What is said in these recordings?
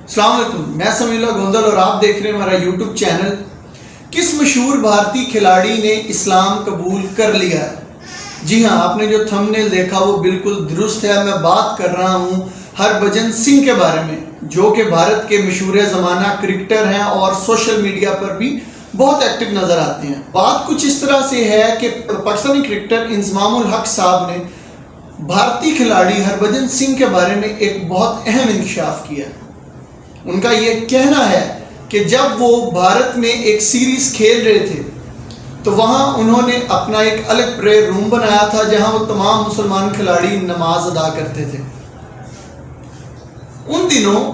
السلام علیکم، میں سمیع اللہ گوندل اور آپ دیکھ رہے ہیں ہمارا یوٹیوب چینل۔ کس مشہور بھارتی کھلاڑی نے اسلام قبول کر لیا ہے؟ جی ہاں، آپ نے جو تھمبنیل دیکھا وہ بالکل درست ہے۔ میں بات کر رہا ہوں ہربھجن سنگھ کے بارے میں، جو کہ بھارت کے مشہور زمانہ کرکٹر ہیں اور سوشل میڈیا پر بھی بہت ایکٹیو نظر آتے ہیں۔ بات کچھ اس طرح سے ہے کہ پاکستانی کرکٹر انضمام الحق صاحب نے بھارتی کھلاڑی ہربھجن سنگھ کے بارے میں ایک بہت اہم انکشاف کیا۔ ان کا یہ کہنا ہے کہ جب وہ بھارت میں ایک سیریز کھیل رہے تھے تو وہاں انہوں نے اپنا ایک الگ پریئر روم بنایا تھا جہاں وہ تمام مسلمان کھلاڑی نماز ادا کرتے تھے۔ ان دنوں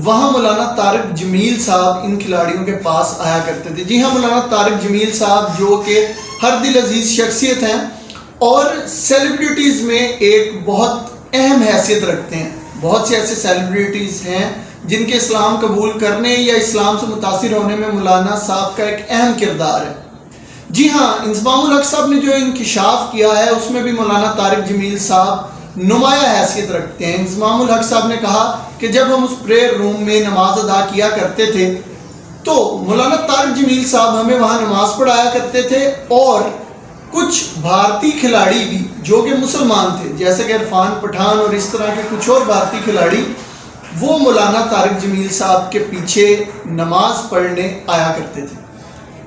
وہاں مولانا طارق جمیل صاحب ان کھلاڑیوں کے پاس آیا کرتے تھے۔ جی ہاں، مولانا طارق جمیل صاحب جو کہ ہر دل عزیز شخصیت ہیں اور سیلیبریٹیز میں ایک بہت اہم حیثیت رکھتے ہیں۔ بہت سے ایسے سیلیبریٹیز ہیں جن کے اسلام قبول کرنے یا اسلام سے متاثر ہونے میں مولانا صاحب کا ایک اہم کردار ہے۔ جی ہاں، انضمام الحق صاحب نے جو انکشاف کیا ہے اس میں بھی مولانا طارق جمیل صاحب نمایاں حیثیت رکھتے ہیں۔ انضمام الحق صاحب نے کہا کہ جب ہم اس پریئر روم میں نماز ادا کیا کرتے تھے تو مولانا طارق جمیل صاحب ہمیں وہاں نماز پڑھایا کرتے تھے، اور کچھ بھارتی کھلاڑی بھی جو کہ مسلمان تھے جیسے کہ عرفان پٹھان اور اس طرح کے کچھ اور بھارتی کھلاڑی، وہ مولانا طارق جمیل صاحب کے پیچھے نماز پڑھنے آیا کرتے تھے۔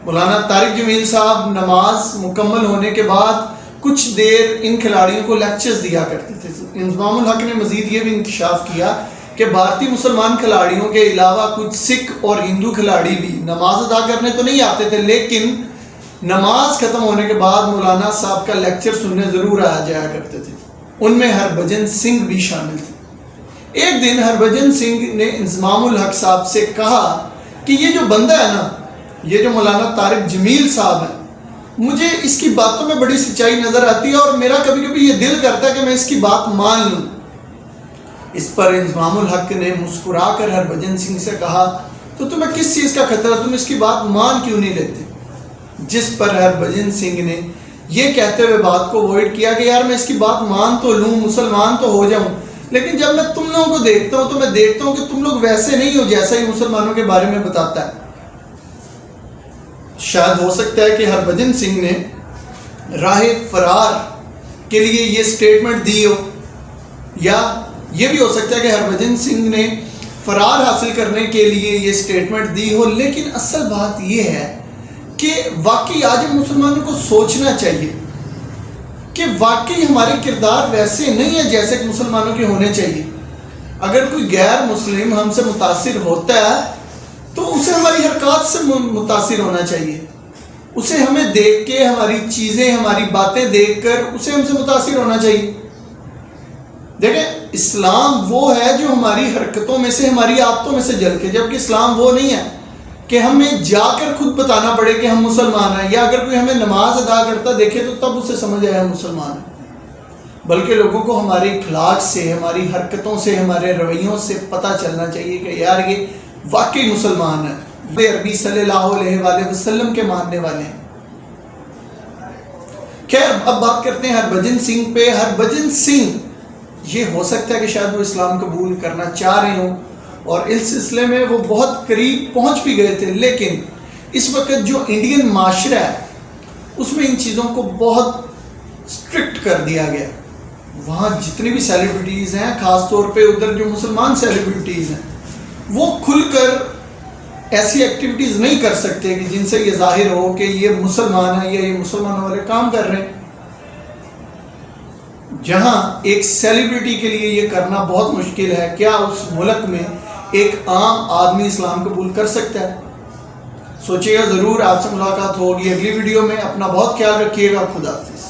مولانا طارق جمیل صاحب نماز مکمل ہونے کے بعد کچھ دیر ان کھلاڑیوں کو لیکچرز دیا کرتے تھے۔ انضمام الحق نے مزید یہ بھی انکشاف کیا کہ بھارتی مسلمان کھلاڑیوں کے علاوہ کچھ سکھ اور ہندو کھلاڑی بھی نماز ادا کرنے تو نہیں آتے تھے، لیکن نماز ختم ہونے کے بعد مولانا صاحب کا لیکچر سننے ضرور آیا جایا کرتے تھے۔ ان میں ہربھجن سنگھ بھی شامل تھے۔ ایک دن ہربھجن سنگھ نے انضمام الحق صاحب سے کہا کہ یہ جو بندہ ہے نا، یہ جو مولانا طارق جمیل صاحب ہے، مجھے اس کی باتوں میں بڑی سچائی نظر آتی ہے اور میرا کبھی کبھی یہ دل کرتا ہے کہ میں اس کی بات مان لوں۔ اس پر انضمام الحق نے مسکرا کر ہربھجن سنگھ سے کہا تو تمہیں کس چیز کا خطرہ، تم اس کی بات مان کیوں نہیں لیتے؟ جس پر ہربھجن سنگھ نے یہ کہتے ہوئے بات کو اوائڈ کیا کہ یار میں اس کی بات مان تو لوں، مسلمان تو ہو جاؤں، لیکن جب میں تم لوگوں کو دیکھتا ہوں تو میں دیکھتا ہوں کہ تم لوگ ویسے نہیں ہو جیسا ہی مسلمانوں کے بارے میں بتاتا ہے۔ شاید ہو سکتا ہے کہ ہربھجن سنگھ نے راہ فرار کے لیے یہ سٹیٹمنٹ دی ہو، یا یہ بھی ہو سکتا ہے کہ ہربھجن سنگھ نے فرار حاصل کرنے کے لیے یہ سٹیٹمنٹ دی ہو، لیکن اصل بات یہ ہے کہ واقعی آج ہم مسلمانوں کو سوچنا چاہیے کہ واقعی ہمارے کردار ویسے نہیں ہیں جیسے کہ مسلمانوں کے ہونے چاہیے۔ اگر کوئی غیر مسلم ہم سے متاثر ہوتا ہے تو اسے ہماری حرکات سے متاثر ہونا چاہیے، اسے ہمیں دیکھ کے، ہماری چیزیں، ہماری باتیں دیکھ کر اسے ہم سے متاثر ہونا چاہیے۔ دیکھیں، اسلام وہ ہے جو ہماری حرکتوں میں سے، ہماری عادتوں میں سے جھلکے، جبکہ اسلام وہ نہیں ہے کہ ہمیں جا کر خود بتانا پڑے کہ ہم مسلمان ہیں، یا اگر کوئی ہمیں نماز ادا کرتا دیکھے تو تب اسے سمجھ آئے ہم مسلمان ہیں۔ بلکہ لوگوں کو ہمارے اخلاق سے، ہماری حرکتوں سے، ہمارے رویوں سے پتہ چلنا چاہیے کہ یار یہ واقعی مسلمان ہیں، عربی صلی اللہ علیہ وآلہ وسلم کے ماننے والے ہیں۔ خیر، اب بات کرتے ہیں ہربھجن سنگھ پہ۔ ہربھجن سنگھ، یہ ہو سکتا ہے کہ شاید وہ اسلام قبول کرنا چاہ رہے ہوں اور اس سلسلے میں وہ بہت قریب پہنچ بھی گئے تھے، لیکن اس وقت جو انڈین معاشرہ ہے اس میں ان چیزوں کو بہت سٹرکٹ کر دیا گیا۔ وہاں جتنی بھی سیلیبریٹیز ہیں، خاص طور پہ ادھر جو مسلمان سیلیبریٹیز ہیں، وہ کھل کر ایسی ایکٹیویٹیز نہیں کر سکتے کہ جن سے یہ ظاہر ہو کہ یہ مسلمان ہیں یا یہ مسلمانوں والے کام کر رہے ہیں۔ جہاں ایک سیلیبریٹی کے لیے یہ کرنا بہت مشکل ہے، کیا اس ملک میں ایک عام آدمی اسلام قبول کر سکتا ہے؟ سوچیے گا ضرور۔ آپ سے ملاقات ہوگی اگلی ویڈیو میں۔ اپنا بہت خیال رکھیے گا۔ خدا حافظ۔